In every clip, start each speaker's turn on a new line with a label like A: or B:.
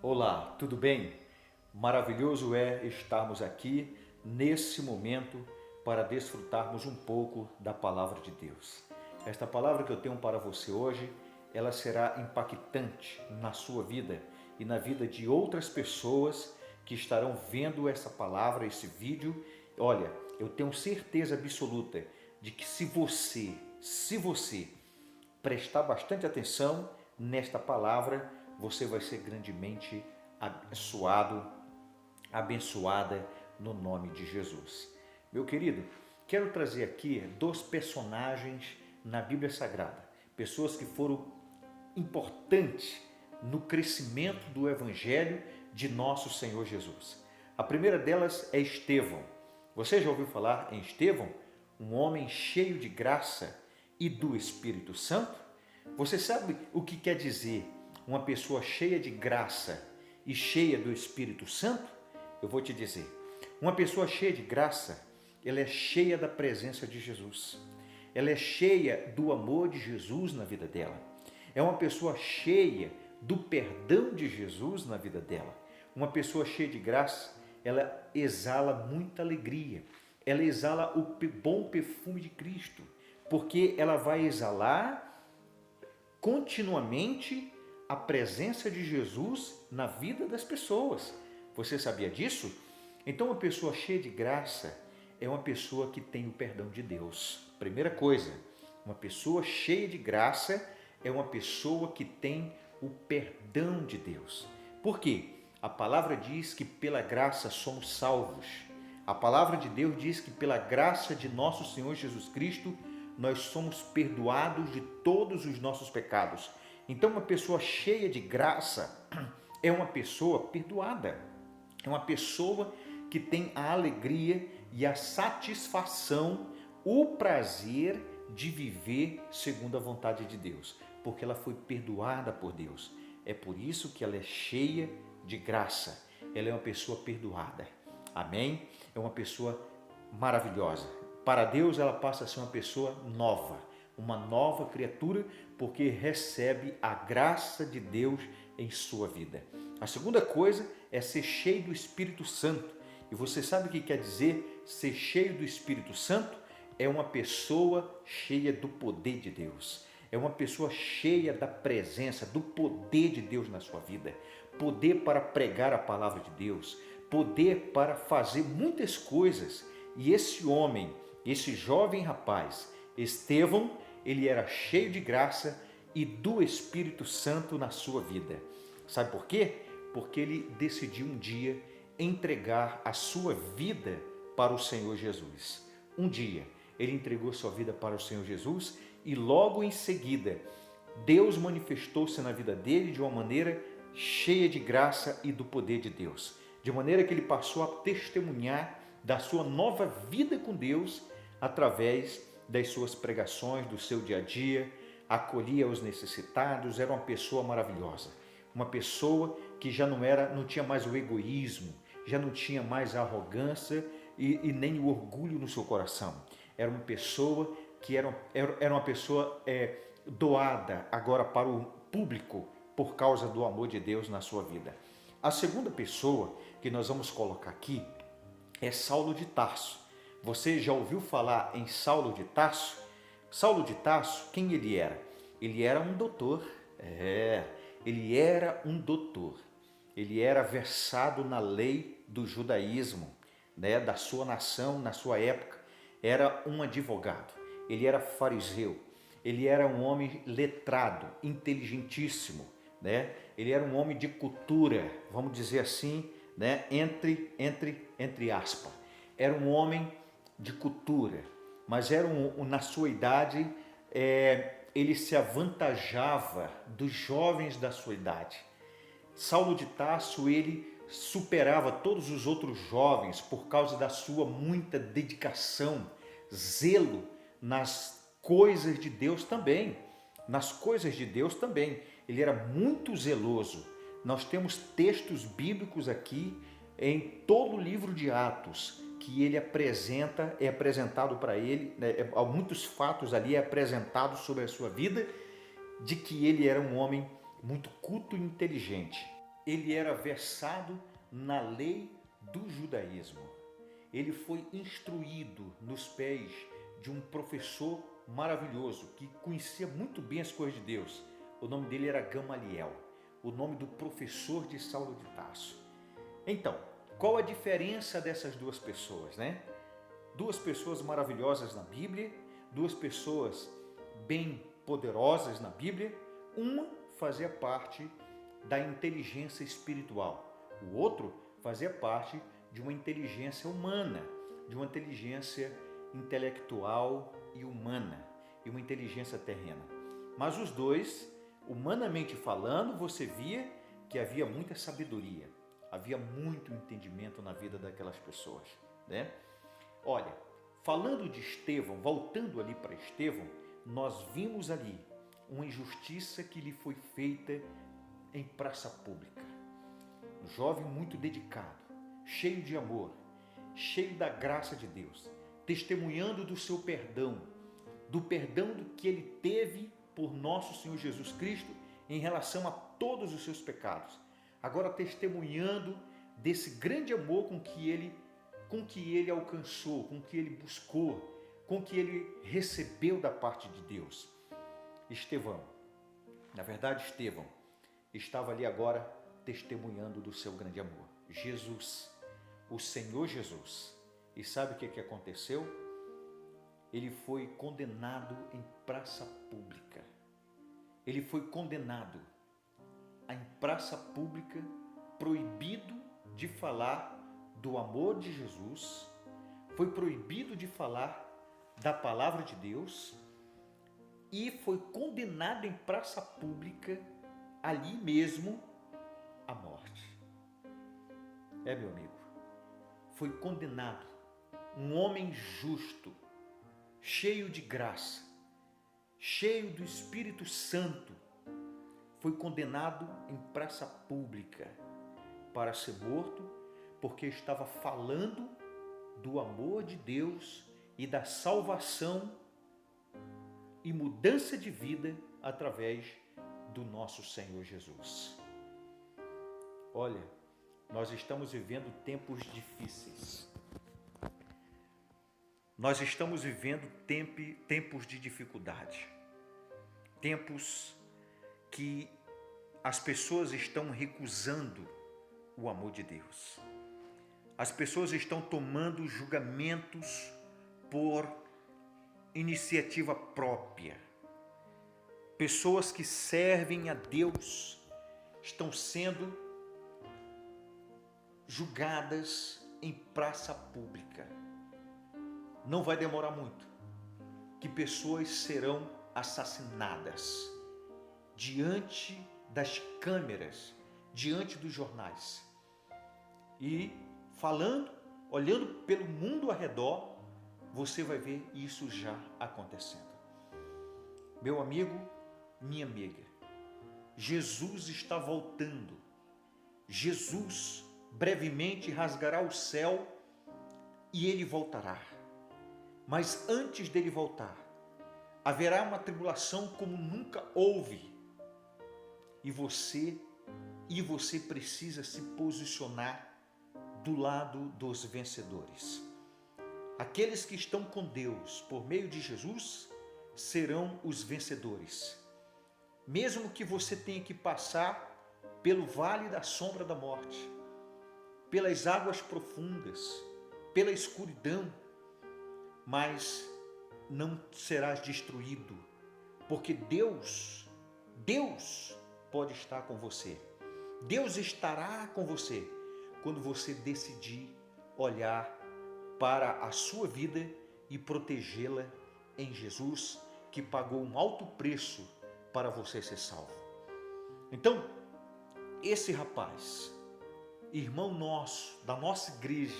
A: Olá, tudo bem? Maravilhoso é estarmos aqui nesse momento para desfrutarmos um pouco da palavra de Deus. Esta palavra que eu tenho para você hoje, ela será impactante na sua vida e na vida de outras pessoas que estarão vendo essa palavra, esse vídeo. Olha, eu tenho certeza absoluta de que se você prestar bastante atenção nesta palavra, você vai ser grandemente abençoada no nome de Jesus. Meu querido, quero trazer aqui dois personagens na Bíblia Sagrada, pessoas que foram importantes no crescimento do Evangelho de nosso Senhor Jesus. A primeira delas é Estevão. Você já ouviu falar em Estevão? Um homem cheio de graça e do Espírito Santo? Você sabe o que quer dizer uma pessoa cheia de graça e cheia do Espírito Santo? Eu vou te dizer. Uma pessoa cheia de graça, ela é cheia da presença de Jesus. Ela é cheia do amor de Jesus na vida dela. É uma pessoa cheia do perdão de Jesus na vida dela. Uma pessoa cheia de graça, ela exala muita alegria. Ela exala o bom perfume de Cristo, porque ela vai exalar continuamente a presença de Jesus na vida das pessoas. Você sabia disso? Então, uma pessoa cheia de graça é uma pessoa que tem o perdão de Deus. Primeira coisa, uma pessoa cheia de graça é uma pessoa que tem o perdão de Deus. Por quê? A palavra diz que pela graça somos salvos. A palavra de Deus diz que pela graça de nosso Senhor Jesus Cristo, nós somos perdoados de todos os nossos pecados. Então, uma pessoa cheia de graça é uma pessoa perdoada. É uma pessoa que tem a alegria e a satisfação, o prazer de viver segundo a vontade de Deus, porque ela foi perdoada por Deus. É por isso que ela é cheia de graça. Ela é uma pessoa perdoada. Amém? É uma pessoa maravilhosa. Para Deus, ela passa a ser uma pessoa nova, uma nova criatura, porque recebe a graça de Deus em sua vida. A segunda coisa é ser cheio do Espírito Santo. E você sabe o que quer dizer ser cheio do Espírito Santo? É uma pessoa cheia do poder de Deus. É uma pessoa cheia da presença, do poder de Deus na sua vida. Poder para pregar a palavra de Deus. Poder para fazer muitas coisas. E esse homem, esse jovem rapaz, Estevão, ele era cheio de graça e do Espírito Santo na sua vida. Sabe por quê? Porque ele decidiu um dia entregar a sua vida para o Senhor Jesus. Um dia ele entregou sua vida para o Senhor Jesus e logo em seguida Deus manifestou-se na vida dele de uma maneira cheia de graça e do poder de Deus. De maneira que ele passou a testemunhar da sua nova vida com Deus através das suas pregações, do seu dia a dia, acolhia os necessitados, era uma pessoa maravilhosa. Uma pessoa que já não tinha mais o egoísmo, já não tinha mais a arrogância e nem o orgulho no seu coração. Era uma pessoa que era uma pessoa doada agora para o público por causa do amor de Deus na sua vida. A segunda pessoa que nós vamos colocar aqui é Saulo de Tarso. Você já ouviu falar em Saulo de Tarso? Saulo de Tarso, quem ele era? Ele era um doutor. Ele era um doutor. Ele era versado na lei do judaísmo, da sua nação, na sua época. Era um advogado. Ele era fariseu. Ele era um homem letrado, inteligentíssimo. Ele era um homem de cultura, vamos dizer assim, entre aspas. Era um homem de cultura, mas na sua idade, ele se avantajava dos jovens da sua idade. Saulo de Tarso, ele superava todos os outros jovens por causa da sua muita dedicação, zelo nas coisas de Deus também. Nas coisas de Deus também. Ele era muito zeloso. Nós temos textos bíblicos aqui em todo o livro de Atos que ele é apresentado para ele, há muitos fatos ali apresentados sobre a sua vida, de que ele era um homem muito culto e inteligente. ele era versado na lei do judaísmo. Ele foi instruído nos pés de um professor maravilhoso que conhecia muito bem as coisas de Deus. O nome dele era Gamaliel, o nome do professor de Saulo de Tarso. Então, qual a diferença dessas duas pessoas, né? Duas pessoas maravilhosas na Bíblia, duas pessoas bem poderosas na Bíblia. Uma fazia parte da inteligência espiritual, o outro fazia parte de uma inteligência humana, de uma inteligência intelectual e humana, e uma inteligência terrena. Mas os dois, humanamente falando, você via que havia muita sabedoria, havia muito entendimento na vida daquelas pessoas, né? Olha, falando de Estevão, voltando ali para Estevão, nós vimos ali uma injustiça que lhe foi feita em praça pública. Um jovem muito dedicado, cheio de amor, cheio da graça de Deus, testemunhando do seu perdão, do perdão do que ele teve por nosso Senhor Jesus Cristo em relação a todos os seus pecados. Agora testemunhando desse grande amor com que ele alcançou, com que ele buscou, com que ele recebeu da parte de Deus. Estevão estava ali agora testemunhando do seu grande amor. Jesus, o Senhor Jesus. E sabe o que aconteceu? Ele foi condenado em praça pública. Ele foi condenado em praça pública, proibido de falar do amor de Jesus, foi proibido de falar da palavra de Deus e foi condenado em praça pública, ali mesmo, à morte. Meu amigo, foi condenado, um homem justo, cheio de graça, cheio do Espírito Santo, foi condenado em praça pública para ser morto, porque estava falando do amor de Deus e da salvação e mudança de vida através do nosso Senhor Jesus. Olha, nós estamos vivendo tempos difíceis. Nós estamos vivendo tempos de dificuldade. Tempos que as pessoas estão recusando o amor de Deus. As pessoas estão tomando julgamentos por iniciativa própria. Pessoas que servem a Deus estão sendo julgadas em praça pública. Não vai demorar muito que pessoas serão assassinadas diante das câmeras, diante dos jornais. E olhando pelo mundo ao redor, você vai ver isso já acontecendo. Meu amigo, minha amiga, Jesus está voltando. Jesus brevemente rasgará o céu e ele voltará. Mas antes dele voltar, haverá uma tribulação como nunca houve. E você precisa se posicionar do lado dos vencedores. Aqueles que estão com Deus por meio de Jesus serão os vencedores. Mesmo que você tenha que passar pelo vale da sombra da morte, pelas águas profundas, pela escuridão, mas não serás destruído, porque Deus pode estar com você. Deus estará com você quando você decidir olhar para a sua vida e protegê-la em Jesus, que pagou um alto preço para você ser salvo. Então, esse rapaz, irmão nosso, da nossa igreja,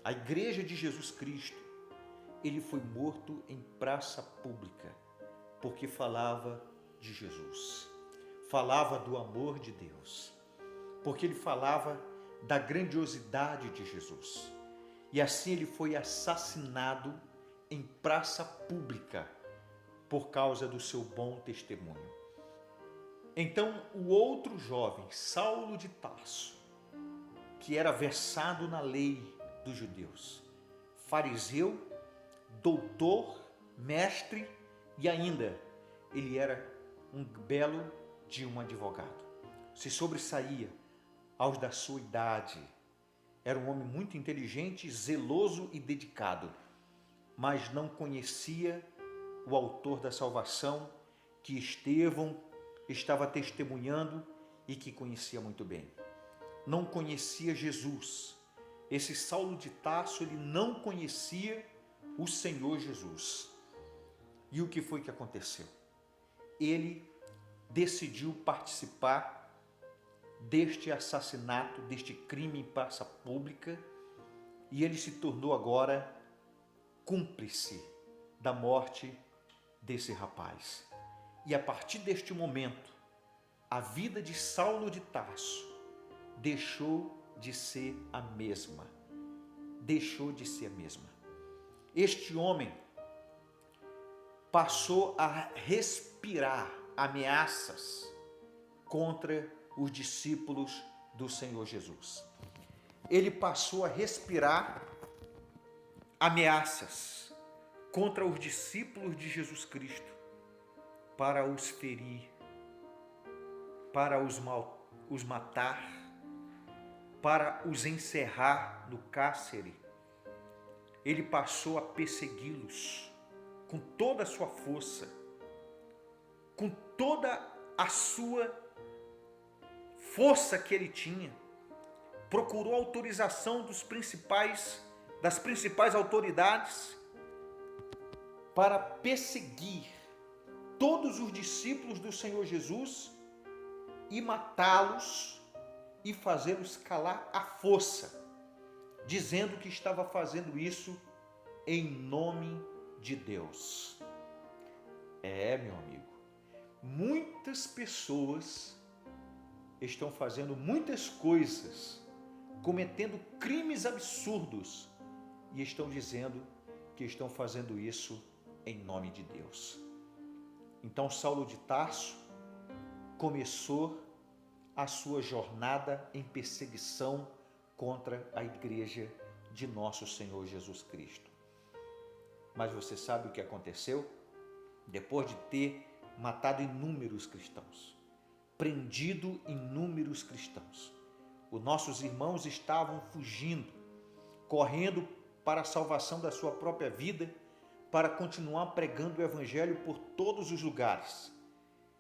A: a igreja de Jesus Cristo, ele foi morto em praça pública, porque falava de Jesus, falava do amor de Deus, porque ele falava da grandiosidade de Jesus. E assim ele foi assassinado em praça pública por causa do seu bom testemunho. Então o outro jovem, Saulo de Tarso, que era versado na lei dos judeus, fariseu, doutor, mestre e ainda ele era um belo de um advogado. Se sobressaía aos da sua idade. Era um homem muito inteligente, zeloso e dedicado, mas não conhecia o autor da salvação que Estevão estava testemunhando e que conhecia muito bem. Não conhecia Jesus. Esse Saulo de Tarso, ele não conhecia o Senhor Jesus. E o que foi que aconteceu? Ele decidiu participar deste assassinato, deste crime em praça pública, e ele se tornou agora cúmplice da morte desse rapaz. E a partir deste momento, a vida de Saulo de Tarso deixou de ser a mesma. Deixou de ser a mesma. Este homem passou a respirar ameaças contra os discípulos do Senhor Jesus. Ele passou a respirar ameaças contra os discípulos de Jesus Cristo para os ferir, para os matar, para os encerrar no cárcere. Ele passou a persegui-los com toda a sua força, com toda a sua força que ele tinha. Procurou autorização das principais autoridades para perseguir todos os discípulos do Senhor Jesus e matá-los e fazê-los calar à força, dizendo que estava fazendo isso em nome de Deus. Meu amigo, muitas pessoas estão fazendo muitas coisas, cometendo crimes absurdos e estão dizendo que estão fazendo isso em nome de Deus. Então Saulo de Tarso começou a sua jornada em perseguição contra a igreja de nosso Senhor Jesus Cristo. Mas você sabe o que aconteceu? Depois de ter matado inúmeros cristãos, prendido inúmeros cristãos, os nossos irmãos estavam fugindo, correndo para a salvação da sua própria vida, para continuar pregando o evangelho por todos os lugares.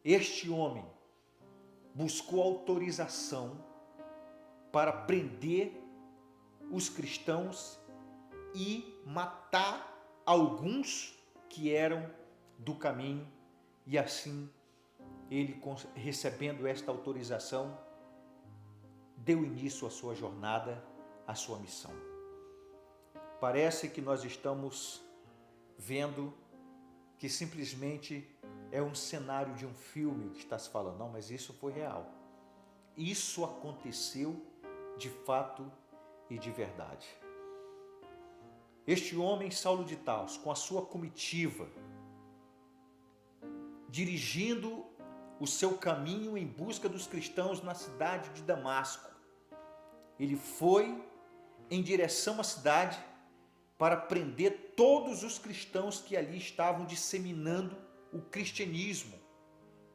A: Este homem buscou autorização para prender os cristãos e matar alguns que eram do caminho, e assim ele, recebendo esta autorização, deu início à sua jornada, à sua missão. Parece que nós estamos vendo que simplesmente é um cenário de um filme que está se falando. Não, mas isso foi real. Isso aconteceu de fato e de verdade. Este homem, Saulo de Tarso, com a sua comitiva, dirigindo o seu caminho em busca dos cristãos na cidade de Damasco, ele foi em direção à cidade para prender todos os cristãos que ali estavam disseminando o cristianismo,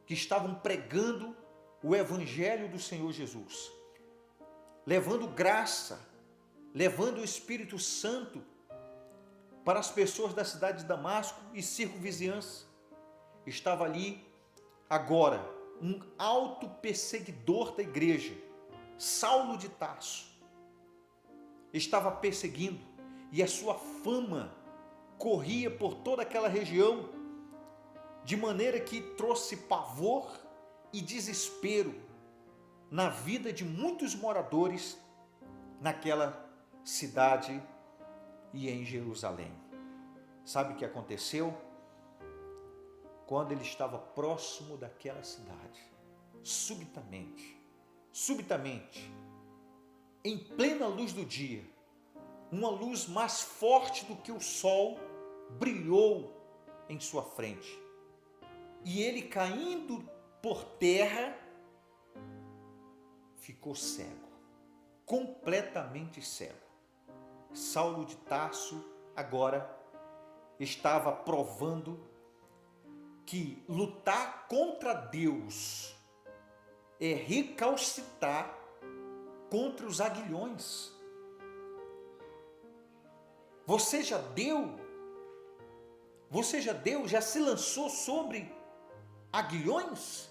A: que estavam pregando o evangelho do Senhor Jesus, levando graça, levando o Espírito Santo para as pessoas da cidade de Damasco e circunvizinhança. Estava ali agora um alto perseguidor da igreja, Saulo de Tarso, estava perseguindo, e a sua fama corria por toda aquela região, de maneira que trouxe pavor e desespero na vida de muitos moradores naquela cidade e em Jerusalém. Sabe o que aconteceu? Quando ele estava próximo daquela cidade, subitamente, em plena luz do dia, uma luz mais forte do que o sol brilhou em sua frente. E ele, caindo por terra, ficou cego, completamente cego. Saulo de Tarso agora estava provando que lutar contra Deus é recalcitrar contra os aguilhões. Você já já se lançou sobre aguilhões,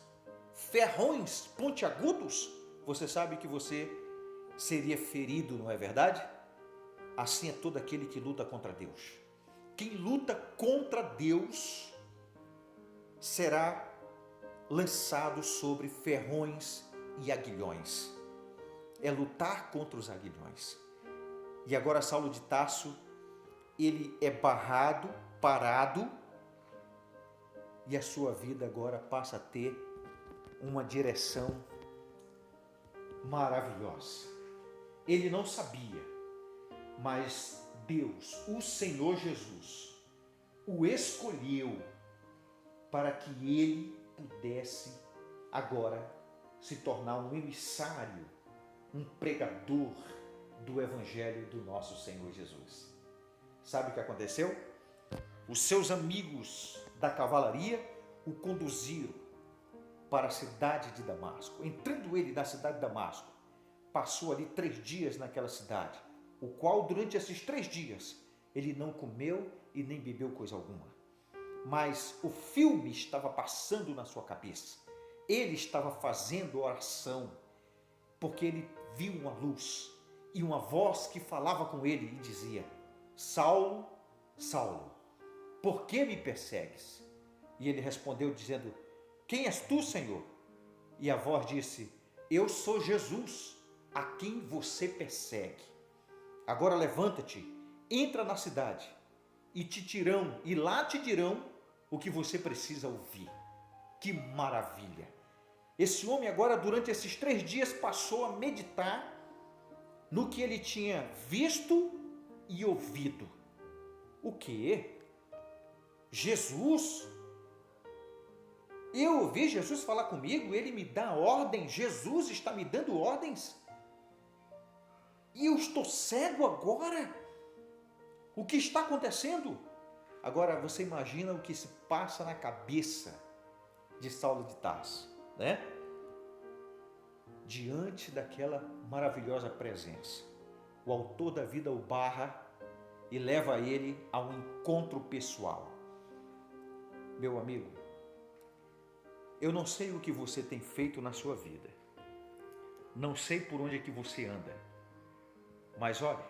A: ferrões pontiagudos? Você sabe que você seria ferido, não é verdade? Assim é todo aquele que luta contra Deus. Quem luta contra Deus será lançado sobre ferrões e aguilhões. É lutar contra os aguilhões. E agora Saulo de Tarso, ele é barrado, parado, e a sua vida agora passa a ter uma direção maravilhosa. Ele não sabia, mas Deus, o Senhor Jesus, o escolheu para que ele pudesse agora se tornar um emissário, um pregador do Evangelho do nosso Senhor Jesus. Sabe o que aconteceu? Os seus amigos da cavalaria o conduziram para a cidade de Damasco. Entrando ele na cidade de Damasco, passou ali 3 dias naquela cidade, o qual durante esses 3 dias ele não comeu e nem bebeu coisa alguma. Mas o filme estava passando na sua cabeça. Ele estava fazendo oração, porque ele viu uma luz e uma voz que falava com ele e dizia: Saulo, Saulo, por que me persegues? E ele respondeu dizendo: quem és tu, Senhor? E a voz disse: eu sou Jesus, a quem você persegue. Agora levanta-te, entra na cidade e lá te dirão o que você precisa ouvir. Que maravilha! Esse homem agora, durante esses 3 dias, passou a meditar no que ele tinha visto e ouvido. O quê? Jesus? Eu ouvi Jesus falar comigo, ele me dá ordem, Jesus está me dando ordens? E eu estou cego agora? O que está acontecendo? Agora você imagina o que se passa na cabeça de Saulo de Tarso, né? Diante daquela maravilhosa presença, o autor da vida o barra e leva ele a um encontro pessoal. Meu amigo, eu não sei o que você tem feito na sua vida, não sei por onde é que você anda, mas olha,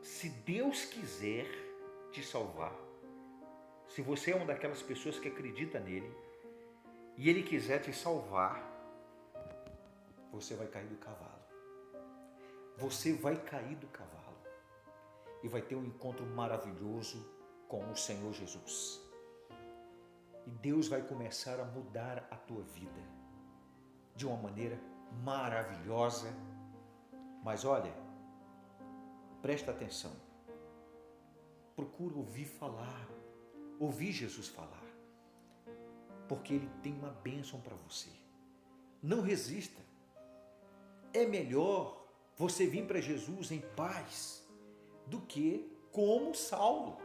A: se Deus quiser te salvar, se você é uma daquelas pessoas que acredita nele e ele quiser te salvar, você vai cair do cavalo. Você vai cair do cavalo e vai ter um encontro maravilhoso com o Senhor Jesus. E Deus vai começar a mudar a tua vida de uma maneira maravilhosa. Mas olha, presta atenção. Procura ouvir Jesus falar, porque Ele tem uma bênção para você. Não resista. É melhor você vir para Jesus em paz do que como Saulo.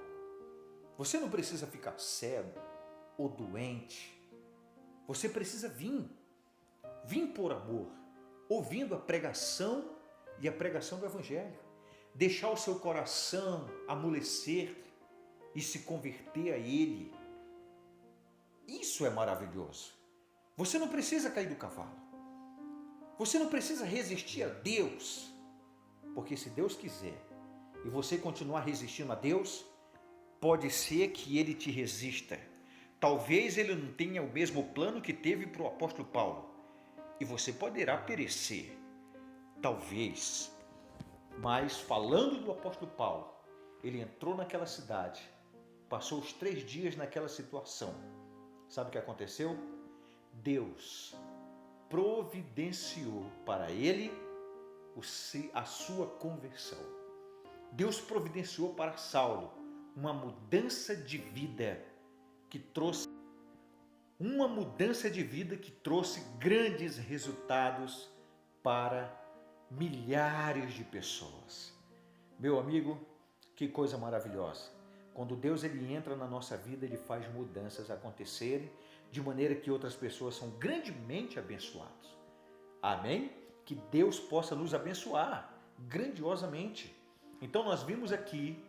A: Você não precisa ficar cego ou doente. Você precisa vir por amor, ouvindo a pregação e a pregação do Evangelho. Deixar o seu coração amolecer e se converter a Ele. Isso é maravilhoso. Você não precisa cair do cavalo. Você não precisa resistir a Deus. Porque se Deus quiser e você continuar resistindo a Deus, pode ser que Ele te resista. Talvez Ele não tenha o mesmo plano que teve para o apóstolo Paulo. E você poderá perecer. Talvez. Mas falando do apóstolo Paulo, ele entrou naquela cidade, passou os 3 dias naquela situação. Sabe o que aconteceu? Deus providenciou para ele a sua conversão. Deus providenciou para Saulo uma mudança de vida que trouxe Uma mudança de vida que trouxe grandes resultados para milhares de pessoas. Meu amigo, que coisa maravilhosa. Quando Deus ele entra na nossa vida, ele faz mudanças acontecerem de maneira que outras pessoas são grandemente abençoadas. Amém? Que Deus possa nos abençoar grandiosamente. Então nós vimos aqui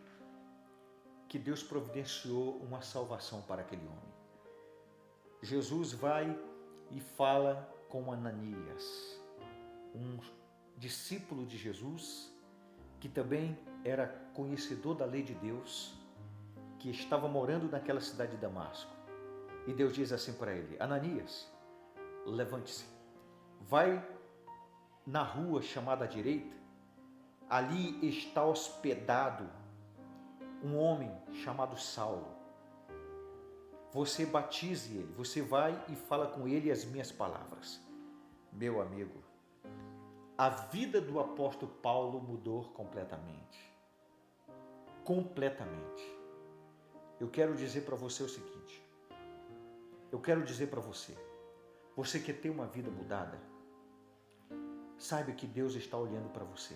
A: que Deus providenciou uma salvação para aquele homem. Jesus vai e fala com Ananias, um discípulo de Jesus, que também era conhecedor da lei de Deus, que estava morando naquela cidade de Damasco. E Deus diz assim para ele: Ananias, levante-se, vai na rua chamada à direita, ali está hospedado um homem chamado Saulo. Você batize ele, você vai e fala com ele as minhas palavras. Meu amigo, a vida do apóstolo Paulo mudou completamente. Completamente. Eu quero dizer para você o seguinte. Eu quero dizer para você. Você quer ter uma vida mudada? Saiba que Deus está olhando para você.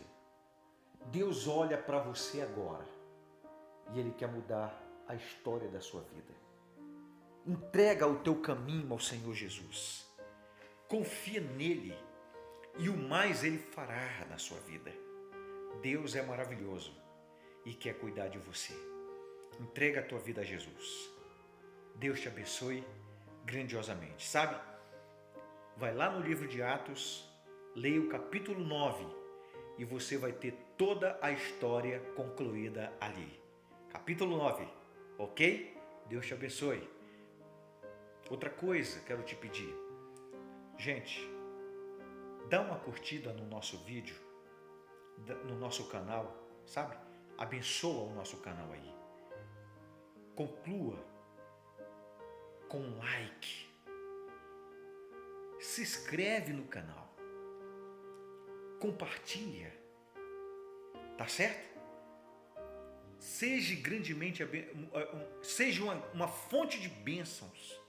A: Deus olha para você agora. E Ele quer mudar a história da sua vida. Entrega o teu caminho ao Senhor Jesus. Confia nele. E o mais Ele fará na sua vida. Deus é maravilhoso e quer cuidar de você. Entrega a tua vida a Jesus. Deus te abençoe grandiosamente. Sabe? Vai lá no livro de Atos, leia o capítulo 9 e você vai ter toda a história concluída ali. Capítulo 9, ok? Deus te abençoe. Outra coisa quero te pedir. Gente, dá uma curtida no nosso vídeo, no nosso canal, sabe? Abençoa o nosso canal aí. Conclua com um like. Se inscreve no canal. Compartilha. Tá certo? Seja grandemente, seja uma fonte de bênçãos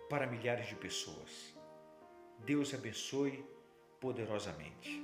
A: para milhares de pessoas. Deus abençoe poderosamente.